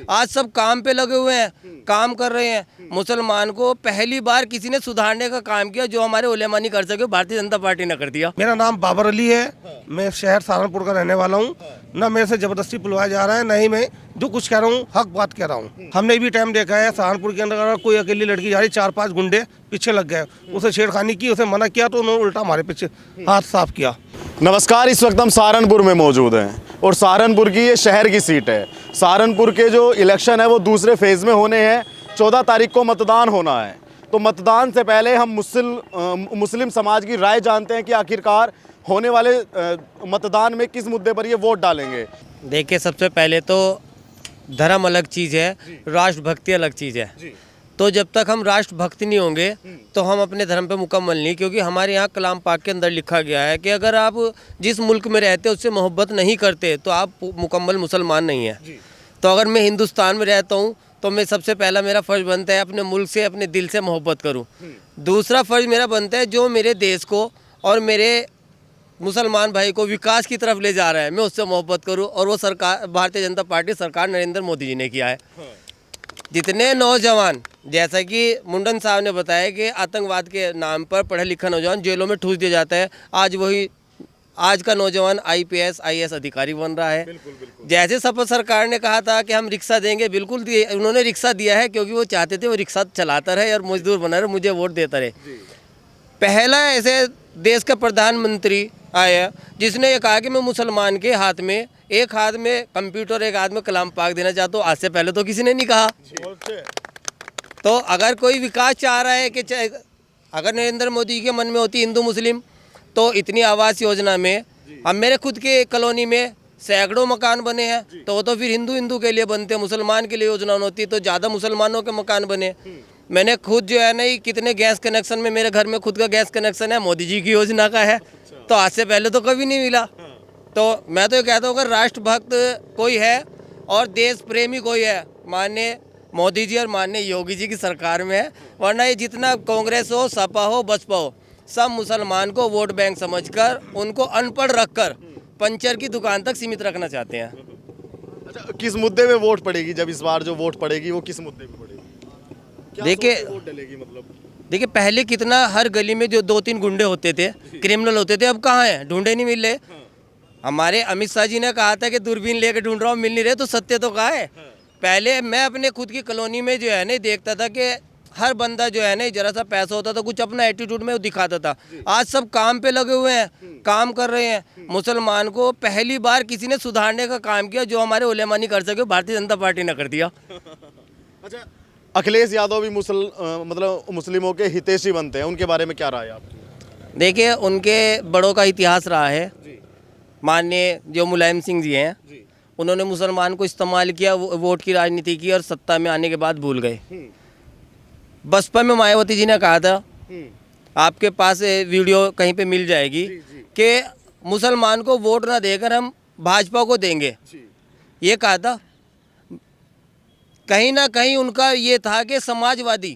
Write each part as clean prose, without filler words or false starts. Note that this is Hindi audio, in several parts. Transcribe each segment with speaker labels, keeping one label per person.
Speaker 1: आज सब काम पे लगे हुए हैं, काम कर रहे हैं। मुसलमान को पहली बार किसी ने सुधारने का काम किया जो हमारे उलेमा नहीं कर सके, भारतीय जनता पार्टी ने कर दिया।
Speaker 2: मेरा नाम बाबर अली है, मैं शहर सहारनपुर का रहने वाला हूँ। न मेरे से जबरदस्ती बुलवाया जा रहा है, नहीं मैं जो कुछ कह रहा हूँ हक बात कह रहा हूँ। हमने भी टाइम देखा है सहारनपुर के अंदर अगर कोई अकेली लड़की जा रही, 4-5 गुंडे पीछे लग गए, उसे छेड़खानी की, उसे मना किया तो उन्होंने उल्टा हमारे पीछे हाथ साफ किया।
Speaker 3: नमस्कार, इस वक्त हम सहारनपुर में मौजूद हैं और सहारनपुर की ये शहर की सीट है। सहारनपुर के जो इलेक्शन है वो दूसरे फेज़ में होने हैं। 14 तारीख को मतदान होना है, तो मतदान से पहले हम मुस्लिम समाज की राय जानते हैं कि आखिरकार होने वाले मतदान में किस मुद्दे पर ये वोट डालेंगे।
Speaker 1: देखिए, सबसे पहले तो धर्म अलग चीज़ है, राष्ट्रभक्ति अलग चीज़ है। तो जब तक हम राष्ट्रभक्त नहीं होंगे तो हम अपने धर्म पे मुकम्मल नहीं, क्योंकि हमारे यहाँ कलाम पाक के अंदर लिखा गया है कि अगर आप जिस मुल्क में रहते उससे मोहब्बत नहीं करते तो आप मुकम्मल मुसलमान नहीं हैं। तो अगर मैं हिंदुस्तान में रहता हूँ तो मैं सबसे पहला मेरा फ़र्ज़ बनता है अपने मुल्क से, अपने दिल से मोहब्बत करूँ। दूसरा फ़र्ज़ मेरा बनता है जो मेरे देश को और मेरे मुसलमान भाई को विकास की तरफ ले जा रहा है, मैं उससे मोहब्बत करूँ। और वो सरकार, भारतीय जनता पार्टी सरकार नरेंद्र मोदी जी ने किया है। जितने नौजवान, जैसा कि मुंडन साहब ने बताया कि आतंकवाद के नाम पर पढ़ा लिखा नौजवान जेलों में ठूस दिया जाता है, आज का नौजवान IPS IAS अधिकारी बन रहा है। बिल्कुल। जैसे शपथ सरकार ने कहा था कि हम रिक्शा देंगे, बिल्कुल दिए, उन्होंने रिक्शा दिया है क्योंकि वो चाहते थे वो रिक्शा चलाता रहे और मजदूर बना रहे, मुझे वोट देता रहे। पहला ऐसे देश का प्रधानमंत्री आया जिसने ये कहा कि मैं मुसलमान के हाथ में, एक हाथ में कंप्यूटर एक हाथ में कलाम पाक देना चाहता हूँ। आज से पहले तो किसी ने नहीं कहा। तो अगर कोई विकास चाह रहा है कि अगर नरेंद्र मोदी के मन में होती हिंदू मुस्लिम, तो इतनी आवास योजना में, अब मेरे खुद के कॉलोनी में सैकड़ों मकान बने हैं, तो वो तो फिर हिंदू के लिए बनते, मुसलमान के लिए योजना होती तो ज़्यादा मुसलमानों के मकान बने। मैंने खुद जो है नहीं, कितने गैस कनेक्शन में, मेरे घर में खुद का गैस कनेक्शन है, मोदी जी की योजना का है। तो आज से पहले तो कभी नहीं मिला। तो मैं तो ये कहता हूँ अगर राष्ट्रभक्त कोई है और देश प्रेमी कोई है, माननीय मोदी जी और माननीय योगी जी की सरकार में है। वरना ये जितना कांग्रेस हो, सपा हो, बसपा हो, सब मुसलमान को वोट बैंक समझकर उनको अनपढ़ रखकर पंचर की दुकान तक सीमित रखना चाहते हैं।
Speaker 3: अच्छा, किस मुद्दे में वोट पड़ेगी? जब इस बार जो वोट पड़ेगी वो किस मुद्दे पे पड़ेगी?
Speaker 1: देखिए,
Speaker 3: वोट डलेगी मतलब
Speaker 1: देखिए, पहले कितना हर गली में जो 2-3 गुंडे होते थे, क्रिमिनल होते थे, अब कहाँ हैं? ढूंढे नहीं मिल रहे। हमारे अमित शाह जी ने कहा था कि दूरबीन लेके ढूंढ रहा हूँ, मिल नहीं रहे, तो सत्य तो कहा है। पहले मैं अपने खुद की कॉलोनी में जो है नहीं देखता था कि हर बंदा जो है नहीं, जरा सा पैसा होता था, कुछ अपना एटीट्यूड में वो दिखाता था। आज सब काम पे लगे हुए हैं, काम कर रहे हैं। मुसलमान को पहली बार किसी ने सुधारने का काम किया जो हमारे उलेमा नहीं कर सके, भारतीय जनता पार्टी ने कर दिया।
Speaker 3: अच्छा, अखिलेश यादव भी मतलब मुस्लिमों के हितैषी बनते हैं, उनके बारे में क्या राय है आपकी?
Speaker 1: देखिए, उनके बड़ों का इतिहास रहा है। माननीय जो मुलायम सिंह जी हैं, उन्होंने मुसलमान को इस्तेमाल किया, वोट की राजनीति की, और सत्ता में आने के बाद भूल गए। बसपा में मायावती जी ने कहा था, आपके पास वीडियो कहीं पे मिल जाएगी, कि मुसलमान को वोट ना देकर हम भाजपा को देंगे, ये कहा था। कहीं ना कहीं उनका ये था कि समाजवादी,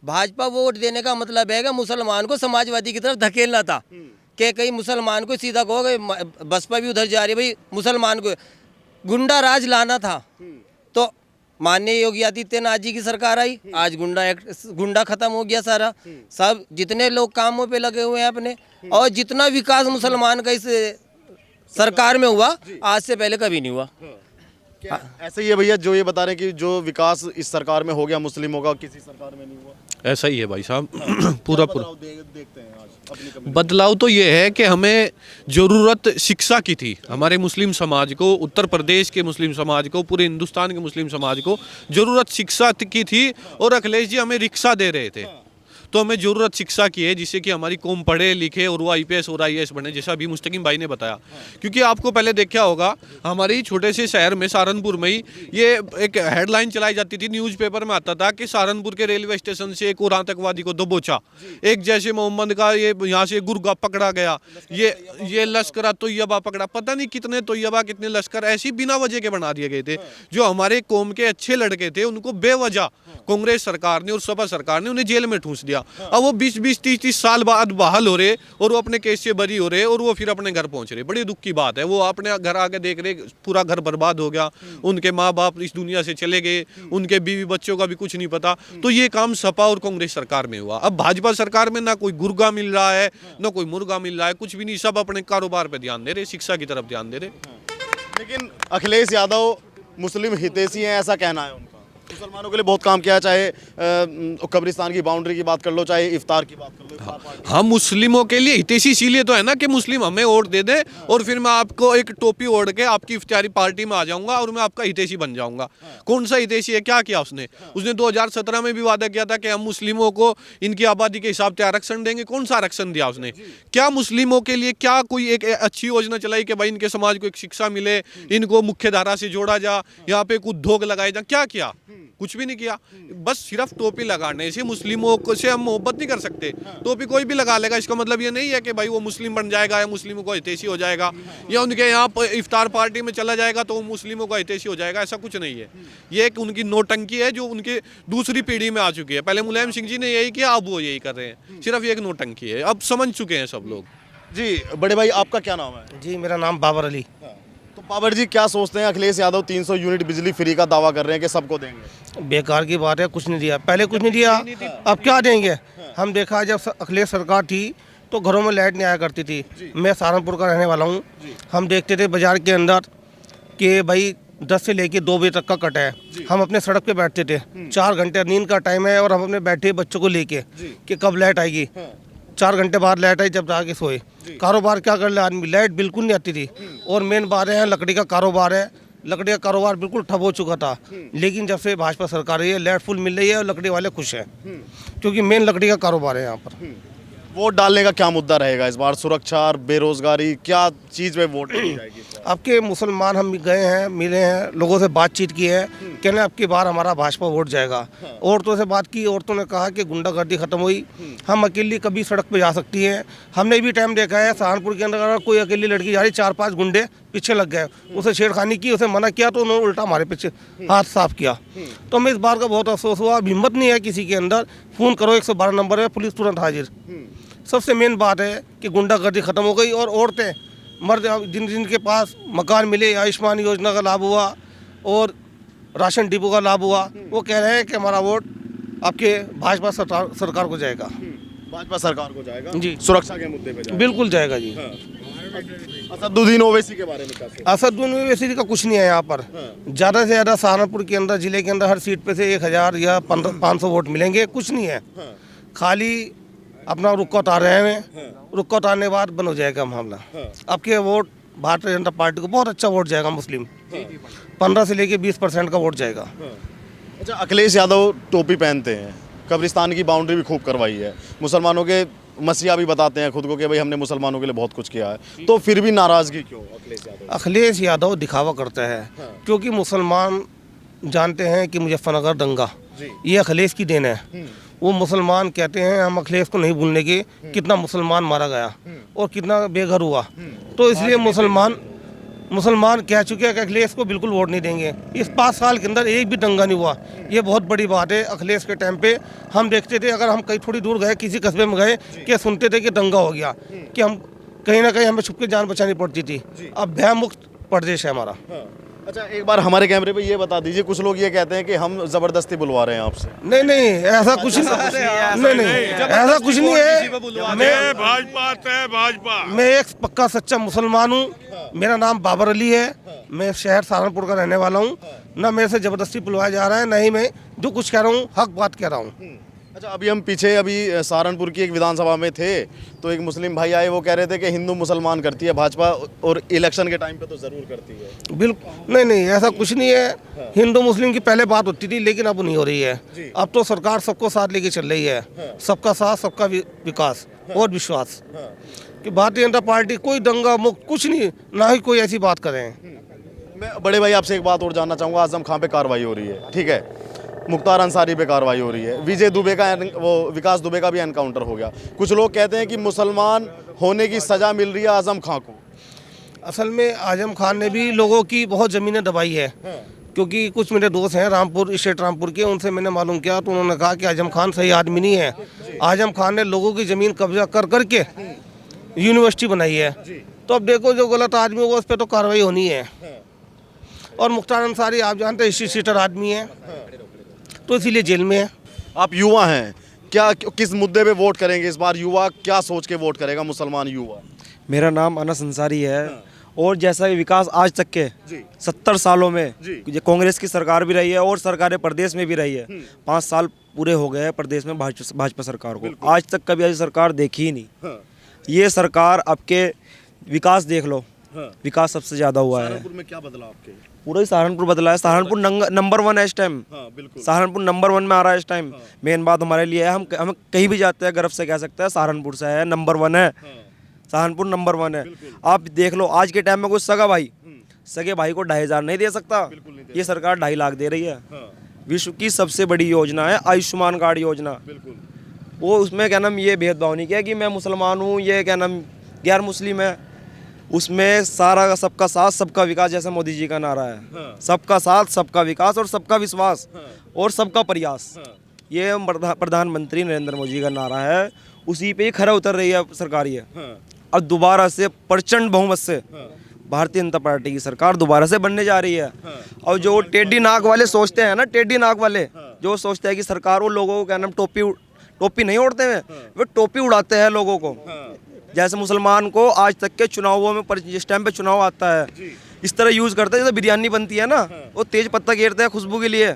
Speaker 1: भाजपा वोट देने का मतलब है कि मुसलमान को समाजवादी की तरफ धकेलना था, कि कहीं मुसलमान को सीधा कहो कि बसपा भी उधर जा रही है, भाई मुसलमान को गुंडा राज लाना था। तो माननीय योगी आदित्यनाथ जी की सरकार आई, आज गुंडा खत्म हो गया सारा। सब जितने लोग कामों पे लगे हुए हैं अपने, और जितना विकास मुसलमान का इस सरकार में हुआ आज से पहले कभी नहीं हुआ।
Speaker 3: ऐसा ही है भैया, जो ये बता रहे हैं कि जो विकास इस सरकार में हो गया मुस्लिमों का, किसी सरकार में नहीं हुआ?
Speaker 4: ऐसा ही है भाई साहब। पूरा
Speaker 3: देखते हैं आज अपनी
Speaker 4: बदलाव तो ये है कि हमें ज़रूरत शिक्षा की थी। हमारे मुस्लिम समाज को, उत्तर प्रदेश के मुस्लिम समाज को, पूरे हिंदुस्तान के मुस्लिम समाज को ज़रूरत शिक्षा की थी, और अखिलेश जी हमें रिक्शा दे रहे थे। तो हमें ज़रूरत शिक्षा की है, जिससे कि हमारी कौम पढ़े लिखे और वो IPS और IAS बने, जैसा अभी मुस्तकीम भाई ने बताया। क्योंकि आपको पहले देखा होगा, हमारी छोटे से शहर में, सहारनपुर में ही, ये एक हेडलाइन चलाई जाती थी, न्यूज़पेपर में आता था कि सहारनपुर के रेलवे स्टेशन से एक और आतंकवादी को दबोचा, एक जैसे मोहम्मद का ये यहाँ से गुर्गा पकड़ा गया, ये लश्कर तोयबा पकड़ा, पता नहीं कितने तोयबा, कितने लश्कर ऐसी बिना वजह के बना दिए गए थे। जो हमारे कौम के अच्छे लड़के थे उनको बेवजह कांग्रेस सरकार ने और सपा सरकार ने उन्हें जेल में ठूंस दिया। अब वो 20-20, 30-30 साल बाद बहाल हो रहे और वो अपने केस से बरी हो रहे और वो फिर अपने घर पहुंच रहे। बड़ी दुख की बात है। वो अपने घर आके देख रहे पूरा घर बर्बाद हो गया, उनके माँ बाप इस दुनिया से चले गए, उनके बीवी बच्चों का भी कुछ नहीं पता। तो ये काम सपा और कांग्रेस सरकार में हुआ। अब भाजपा सरकार में ना कोई गुर्गा मिल रहा है, ना कोई मुर्गा मिल रहा है, कुछ भी नहीं। सब अपने कारोबार पे ध्यान दे रहे, शिक्षा की तरफ ध्यान दे रहे।
Speaker 3: लेकिन अखिलेश यादव मुस्लिम हितैषी हैं, ऐसा कहना है उनका। मुसलमानों के लिए बहुत काम किया, चाहे कब्रिस्तान की बाउंड्री की बात कर लो, चाहे इफ्तार की बात कर लो।
Speaker 4: हम मुस्लिमों के लिए हितैषी इसीलिए तो है ना कि मुस्लिम हमें वोट दे दे और फिर मैं आपको एक टोपी ओढ़ के आपकी इफ्तारी पार्टी में आ जाऊंगा और मैं आपका हितैषी बन जाऊंगा। कौन सा हितैषी है? क्या किया उसने? उसने 2017 में भी वादा किया था कि हम मुस्लिमों को इनकी आबादी के हिसाब से आरक्षण देंगे। कौन सा आरक्षण दिया उसने? क्या मुस्लिमों के लिए क्या कोई एक अच्छी योजना चलाई कि भाई इनके समाज को एक शिक्षा मिले, इनको मुख्य धारा से जोड़ा जा, यहाँ पे एक उद्योग लगाए जा? क्या किया? कुछ भी नहीं किया। बस सिर्फ टोपी लगाने से मुस्लिमों को से हम मोहब्बत नहीं कर सकते। टोपी कोई भी लगा लेगा, इसका मतलब ये नहीं है कि भाई वो मुस्लिम बन जाएगा या मुस्लिमों को हितैषी हो जाएगा या उनके यहाँ पर इफ्तार पार्टी में चला जाएगा तो वो मुस्लिमों का हितैषी हो जाएगा। ऐसा कुछ नहीं है। ये एक उनकी नोटंकी है जो उनके दूसरी पीढ़ी में आ चुकी है। पहले मुलायम सिंह जी ने यही किया, अब वो यही कर रहे हैं। सिर्फ ये एक नोटंकी है, अब समझ चुके हैं सब लोग।
Speaker 3: जी बड़े भाई, आपका क्या नाम है?
Speaker 2: जी मेरा नाम बाबर अली।
Speaker 3: तो बाबर जी, क्या सोचते हैं? अखिलेश यादव 300 यूनिट बिजली फ्री का दावा कर रहे हैं कि सबको देंगे।
Speaker 2: बेकार की बात है, कुछ नहीं दिया। पहले कुछ नहीं दिया, अब क्या देंगे? हम देखा जब अखिलेश सरकार थी तो घरों में लाइट नहीं आया करती थी। मैं सहारनपुर का रहने वाला हूँ। हम देखते थे बाजार के अंदर कि भाई 10 से लेके 2 बजे तक का कट है। हम अपने सड़क पे बैठते थे, 4 घंटे नींद का टाइम है और हम अपने बैठे बच्चों को लेके कि कब लाइट आएगी। 4 घंटे बाद लाइट आई, जब जाके सोए। कारोबार क्या कर ले आदमी? लाइट बिल्कुल नहीं आती थी। और मेन बात है, लकड़ी का कारोबार है। लकड़ी का कारोबार बिल्कुल ठप हो चुका था। लेकिन जब से भाजपा सरकार आई है, लाइट फुल मिल रही है और लकड़ी वाले खुश हैं, क्योंकि मेन लकड़ी का कारोबार है यहाँ पर।
Speaker 3: वोट डालने का क्या मुद्दा रहेगा इस बार? सुरक्षा और बेरोजगारी, क्या चीज़ में वोट डाली जाएगी इस बार?
Speaker 2: आपके मुसलमान हम गए हैं, मिले हैं, लोगों से बातचीत की है, कहने अब की बार हमारा भाजपा वोट जाएगा। औरतों से बात की, औरतों ने कहा कि गुंडागर्दी खत्म हुई, हम अकेली कभी सड़क पे जा सकती हैं। हमने भी टाइम देखा है, सहारनपुर के अंदर अगर कोई अकेली लड़की जा रही, 4-5 गुंडे पीछे लग गए, उसे छेड़खानी की, उसे मना किया तो उन्होंने उल्टा हमारे पीछे हाथ साफ किया। तो हमें इस बार का बहुत अफसोस हुआ। अब हिम्मत नहीं है किसी के अंदर। फ़ोन करो 112 नंबर है, पुलिस तुरंत हाजिर। सबसे मेन बात है कि गुंडागर्दी खत्म हो गई और औरतें मर्द जिनके पास मकान मिले, आयुष्मान योजना का लाभ हुआ और राशन डिपो का लाभ हुआ, वो कह रहे हैं कि हमारा वोट आपके भाजपा सरकार को जाएगा।
Speaker 3: भाजपा सरकार को जाएगा
Speaker 2: जी।
Speaker 3: सुरक्षा के मुद्दे पे जाएगा।
Speaker 2: बिल्कुल जाएगा जी।
Speaker 3: असदुद्दीन ओवैसी के बारे में क्या सोचते
Speaker 2: असदुद्दीन ओवैसी का कुछ नहीं है यहाँ पर। ज़्यादा से ज़्यादा सहारनपुर के अंदर, जिले के अंदर हर सीट पे से 1000 या 500 वोट मिलेंगे। कुछ नहीं है, खाली अपना रुक्का उतार रहे हैं। रुक्का उतारने के बाद बंद हो जाएगा मामला। आपके वोट भारतीय जनता पार्टी को बहुत अच्छा वोट जाएगा। मुस्लिम 15 से लेके 20% का वोट जाएगा।
Speaker 3: अच्छा, अखिलेश यादव टोपी पहनते हैं, कब्रिस्तान की बाउंड्री भी खूब करवाई है, मुसलमानों के मसीहा भी बताते हैं खुद को कि भाई हमने मुसलमानों के लिए बहुत कुछ किया है, तो फिर भी नाराजगी क्यों अखिलेश यादव?
Speaker 2: अखिलेश यादव दिखावा करता है, क्योंकि मुसलमान जानते हैं कि मुजफ्फरनगर दंगा ये अखिलेश की देन है। वो मुसलमान कहते हैं हम अखिलेश को नहीं भूलने के, कितना मुसलमान मारा गया और कितना बेघर हुआ। तो इसलिए मुसलमान कह चुके हैं कि अखिलेश को बिल्कुल वोट नहीं देंगे। इस 5 साल के अंदर एक भी दंगा नहीं हुआ, ये बहुत बड़ी बात है। अखिलेश के टाइम पे हम देखते थे, अगर हम कहीं थोड़ी दूर गए, किसी कस्बे में गए, कि सुनते थे कि दंगा हो गया, कि हम कहीं ना कहीं हमें छुप के जान बचानी पड़ती थी। अब भयमुक्त प्रदेश है हमारा।
Speaker 3: अच्छा, एक बार हमारे कैमरे पे ये बता दीजिए, कुछ लोग ये कहते हैं कि हम जबरदस्ती बुलवा रहे हैं आपसे।
Speaker 2: नहीं, ऐसा कुछ नहीं, ऐसा कुछ नहीं है। मैं एक पक्का सच्चा मुसलमान हूँ। मेरा नाम बाबर अली है। मैं शहर सहारनपुर का रहने वाला हूँ। ना मेरे से जबरदस्ती बुलवाया जा रहा है, ना ही मैं जो कुछ कह रहा हूँ हक बात कह रहा हूँ।
Speaker 3: अच्छा, अभी हम पीछे सहारनपुर की एक विधानसभा में थे, तो एक मुस्लिम भाई आए, वो कह रहे थे कि हिंदू मुसलमान करती है भाजपा और इलेक्शन के टाइम पे तो ज़रूर करती है।
Speaker 2: बिल्कुल नहीं, ऐसा कुछ नहीं है। हिंदू मुस्लिम की पहले बात होती थी, लेकिन अब नहीं हो रही है। अब तो सरकार सबको साथ लेके चल रही है। सबका साथ, सबका विकास और विश्वास। कि भारतीय जनता पार्टी कोई दंगा मुक्त कुछ नहीं, ना ही कोई ऐसी बात करें।
Speaker 3: मैं बड़े भाई आपसे एक बात और जानना चाहूँगा। आजम खां पे कार्रवाई हो रही है, ठीक है, मुख्तार अंसारी पे कार्रवाई हो रही है, विजय दुबे का विकास दुबे का भी एनकाउंटर हो गया। कुछ लोग कहते हैं कि मुसलमान होने की सज़ा मिल रही है आजम खां को।
Speaker 2: असल में आजम खान ने भी लोगों की बहुत ज़मीनें दबाई है। क्योंकि कुछ मेरे दोस्त हैं रामपुर, स्टेट रामपुर के, उनसे मैंने मालूम किया तो उन्होंने कहा कि आजम खान सही आदमी नहीं है। आजम खान ने लोगों की ज़मीन कब्जा कर करके यूनिवर्सिटी बनाई है। तो अब देखो जो गलत आदमी होगा उस पर तो कार्रवाई होनी है। और मुख्तार अंसारी आप जानते हैं हिस्ट्री सीटर आदमी है, तो इसीलिए जेल में है।
Speaker 3: आप युवा हैं, क्या किस मुद्दे पे वोट करेंगे इस बार? युवा क्या सोच के वोट करेगा, मुसलमान युवा?
Speaker 5: मेरा नाम अनस अंसारी है। और जैसा ये विकास आज तक के 70 सालों में ये कांग्रेस की सरकार भी रही है और सरकारें प्रदेश में भी रही है। 5 साल पूरे हो गए हैं प्रदेश में भाजपा सरकार को, आज तक कभी ऐसी सरकार देखी ही नहीं। ये सरकार आपके विकास देख लो, विकास सबसे ज्यादा हुआ है।
Speaker 3: सहारनपुर में क्या बदला आपके?
Speaker 5: पूरा ही सहारनपुर बदला है। सहारनपुर नंबर 1 है इस टाइम। सहारनपुर नंबर 1 में आ रहा है इस टाइम। मेन बात हमारे लिए है, हम कहीं भी जाते हैं गर्व से कह सकते हैं सहारनपुर से है, नंबर 1 है। सहारनपुर नंबर 1 है। आप देख लो आज के टाइम में कोई सगा भाई सगे भाई को 2,500 नहीं दे सकता, ये सरकार 2.5 लाख दे रही है। विश्व की सबसे बड़ी योजना है आयुष्मान कार्ड योजना। वो उसमें क्या नाम ये भेदभाव नहीं किया कि मैं मुसलमान हूँ, ये क्या नाम गैर मुस्लिम है। उसमें सारा का सबका साथ सबका विकास, जैसे मोदी जी का नारा है, सबका साथ सबका विकास और सबका विश्वास और सबका प्रयास। ये प्रधानमंत्री नरेंद्र मोदी का नारा है, उसी पे ही खरा उतर रही है सरकार। ये अब दोबारा से प्रचंड बहुमत से भारतीय जनता पार्टी की सरकार दोबारा से बनने जा रही है। और जो टेढ़ी नाक वाले सोचते हैं ना, टेढ़ी नाक वाले जो सोचते हैं कि सरकार वो लोगों को क्या नाम टोपी नहीं ओढ़ते हैं, वे टोपी उड़ाते हैं लोगों को। जैसे मुसलमान को आज तक के चुनावों में जिस टाइम पे चुनाव आता है इस तरह यूज करते हैं, जैसे बिरयानी बनती है ना, वो तेज पत्ता घेरते हैं खुशबू के लिए।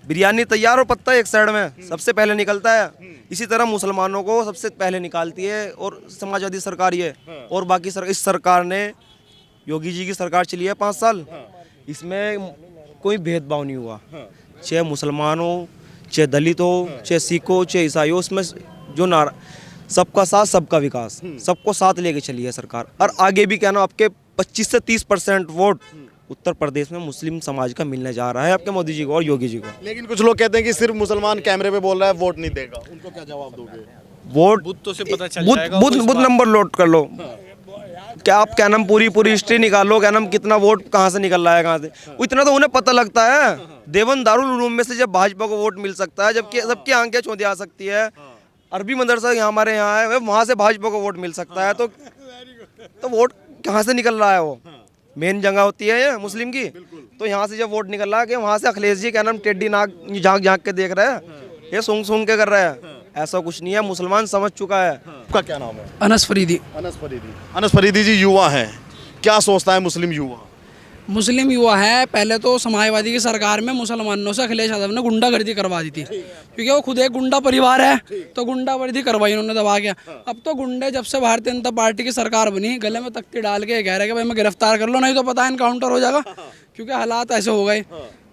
Speaker 5: बिरयानी तैयार और पत्ता एक साइड में सबसे पहले निकलता है। इसी तरह मुसलमानों को सबसे पहले निकालती है और समाजवादी सरकार ये। और बाकी इस सरकार ने, योगी जी की सरकार चली है 5 साल, इसमें कोई भेदभाव नहीं हुआ। चाहे मुसलमान हो, चाहे दलित हो, चाहे सिख हो, चाहे ईसाई हो, उसमें जो नारा सबका साथ सबका विकास, सबको साथ लेके चली है सरकार। और आगे भी क्या ना आपके 25 से 30% वोट उत्तर प्रदेश में मुस्लिम समाज का मिलने जा रहा है आपके मोदी जी को और योगी जी को।
Speaker 3: लेकिन कुछ लोग कहते हैं कि सिर्फ मुसलमान कैमरे पे बोल रहा है, वोट नहीं देगा। उनको क्या जवाब दोगे?
Speaker 5: वोट
Speaker 4: बुत से पता चल जाएगा।
Speaker 5: बुत नंबर लोड कर लो। क्या आप क्या नाम पूरी हिस्ट्री निकालो, क्या नाम कितना वोट कहाँ से निकल रहा है, कहाँ से, इतना तो उन्हें पता लगता है। देवन दारुल उलूम में से जब भाजपा को वोट मिल सकता है, जबकि सबकी आंखें चौंधी आ सकती है। अरबी मदरसा यहाँ हमारे यहाँ है, वहाँ से भाजपा को वोट मिल सकता है, तो वोट कहाँ से निकल रहा है? वो मेन जगह होती है ये मुस्लिम की, तो यहाँ से जब वोट निकल रहा है कि वहाँ से अखिलेश जी क्या नाम टेढ़ी नाक झाँक के देख रहे हैं, ये सूंघ के कर रहे हैं। ऐसा कुछ नहीं है, मुसलमान समझ चुका है।
Speaker 3: आपका क्या नाम है?
Speaker 6: अनस फरीदी।
Speaker 3: अनस फरीदी जी युवा हैं, क्या सोचता है मुस्लिम युवा?
Speaker 6: मुस्लिम युवा है, पहले तो समाजवादी की सरकार में मुसलमानों से अखिलेश यादव ने गुंडागर्दी करवा दी थी, क्योंकि वो खुद एक गुंडा परिवार है, तो गुंडागर्दी करवाई उन्होंने दबा के। अब तो गुंडे जब से भारतीय जनता पार्टी की सरकार बनी, गले में तख्ती डाल के कह रहे हैं कि भाई मैं गिरफ्तार कर लो, नहीं तो पता है इनकाउंटर हो जाएगा, क्योंकि हालात ऐसे हो गए।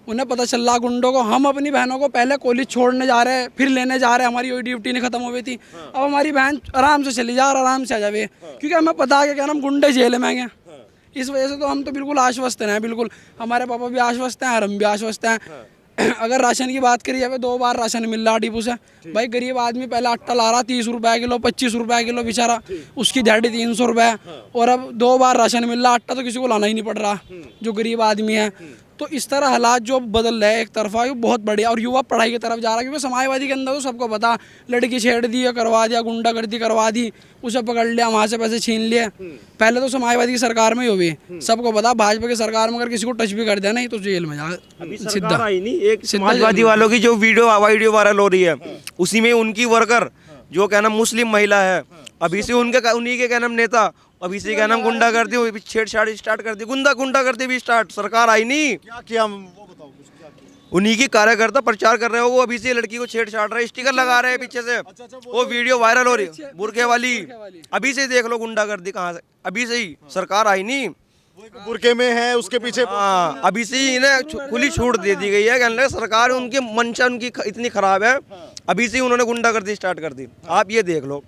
Speaker 6: उन्हें पता चल रहा गुंडों को, हम अपनी बहनों को पहले कॉलेज छोड़ने जा रहे हैं, फिर लेने जा रहे हैं, हमारी ड्यूटी नहीं खत्म हो गई थी, अब हमारी बहन आराम से चली जा और आराम से आ जावे, क्योंकि हमें पता है कि क्या नाम गुंडे जेल में गए। इस वजह से तो हम तो बिल्कुल आश्वस्त हैं, बिल्कुल हमारे पापा भी आश्वस्त हैं और हम भी आश्वस्त हैं। अगर राशन की बात करिए, अब 2 बार राशन मिल रहा डिपू से। भाई गरीब आदमी पहले आटा ला रहा 30 रुपए किलो, 25 रुपए किलो बेचारा, उसकी दिहाड़ी 300 रुपए, और अब 2 बार राशन मिल रहा, आटा तो किसी को लाना ही नहीं पड़ रहा जो गरीब आदमी है। तो इस तरह हालात जो बदल रहे एक तरफा, ये बहुत बढ़िया। और युवा पढ़ाई की तरफ जा रहा है, क्योंकि समाजवादी के अंदर तो सबको पता, लड़की छेड़ दी, करवा दिया, गुंडागर्दी करवा दी, उसे पकड़ लिया, वहाँ से पैसे छीन लिए। पहले तो समाजवादी की सरकार में ही हुई, सबको पता। भाजपा की सरकार में अगर किसी को टच भी कर दिया नहीं तो जेल में जा सीधा।
Speaker 5: एक समाजवादी वालों की जो वीडियो वायरल हो रही है, उसी में उनकी वर्कर जो क्या नाम मुस्लिम महिला है, अभी से उन्हीं के क्या नाम नेता अभी से क्या नाम गुंडागर्दी हुई, छेड़छाड़ स्टार्ट कर दी, गुंडागर्दी भी स्टार्ट। सरकार आई नहीं,
Speaker 3: क्या किया वो बताओ, क्या किया?
Speaker 5: उन्हीं की कार्यकर्ता प्रचार कर रहे हो, वो अभी से लड़की को छेड़छाड़ रहे, स्टिकर लगा रहे हैं पीछे से। वो वीडियो वायरल हो रही है बुरके वाली, अभी से देख लो गुंडागर्दी कहाँ से, अभी से ही। सरकार आई नहीं,
Speaker 3: बुरके में है, उसके पीछे
Speaker 5: हाँ अभी से ही इन्हें खुली छूट दे दी गई है। कहने लगे सरकार उनकी मंशा उनकी इतनी खराब है, अभी से ही उन्होंने गुंडागर्दी स्टार्ट कर दी। आप ये देख लो।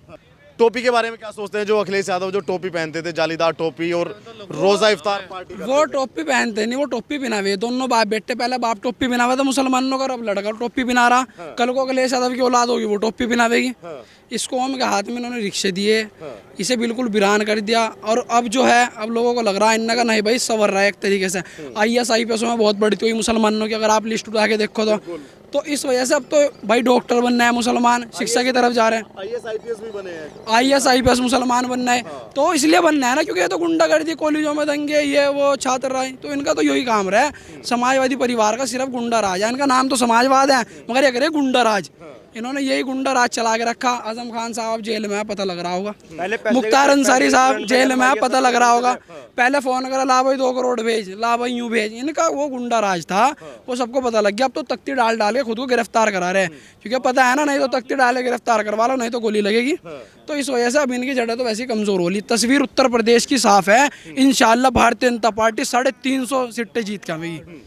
Speaker 3: टोपी के बारे में क्या सोचते हैं? जो अखिलेश यादव जो टोपी पहनते थे, जालीदार टोपी, और रोजा इफ्तार पार्टी
Speaker 6: वो टोपी पहनते नहीं, वो टोपी पहना हुए दोनों बाप बेटे। पहले बाप टोपी पहना हुआ था मुसलमानों का, अब लड़का टोपी पहना रहा। कल को अखिलेश यादव की औलाद होगी वो टोपी पहनावेगी। इसको हम के हाथ में इन्होंने रिक्शे दिए, इसे बिल्कुल वीरान कर दिया। और अब जो है, अब लोगों को लग रहा है इनका का नहीं भाई सवर रहा है एक तरीके से। IAS IPS में बहुत बढ़ती हुई मुसलमानों की, अगर आप लिस्ट उठा के देखो तो इस वजह से अब तो भाई डॉक्टर बनना है मुसलमान, शिक्षा की तरफ जा रहे हैं।
Speaker 3: IAS IPS भी बने हैं।
Speaker 6: IAS IPS मुसलमान बनना है, तो इसलिए बनना है ना क्योंकि ये तो गुंडागर्दी, कॉलेजों में दंगे, ये वो छात्र राय, तो इनका तो यही काम रहा है। समाजवादी परिवार का सिर्फ गुंडा राज है, इनका नाम तो समाजवाद है मगर ये करे गुंडा राज। इन्होंने यही गुंडा राज चला के रखा। आजम खान साहब जेल में है, पता लग रहा होगा। मुख्तार अंसारी साहब जेल में है, पता लग रहा होगा। पहले फोन करा, ला भाई 2 करोड़ भेज, ला भाई यूं भेज। इनका वो गुंडा राज था, वो सबको पता लग गया। अब तो तख्ती डाल के खुद को गिरफ्तार करा रहे हैं, क्योंकि पता है ना, नहीं तो तख्ती डाले गिरफ्तार करवा लो, नहीं तो गोली लगेगी। तो इस वजह से अब इनकी जड़ें तो वैसे ही कमजोर हो रही। तस्वीर उत्तर प्रदेश की साफ है, इंशाल्लाह भारतीय जनता पार्टी 350 सीटें जीत के आएगी।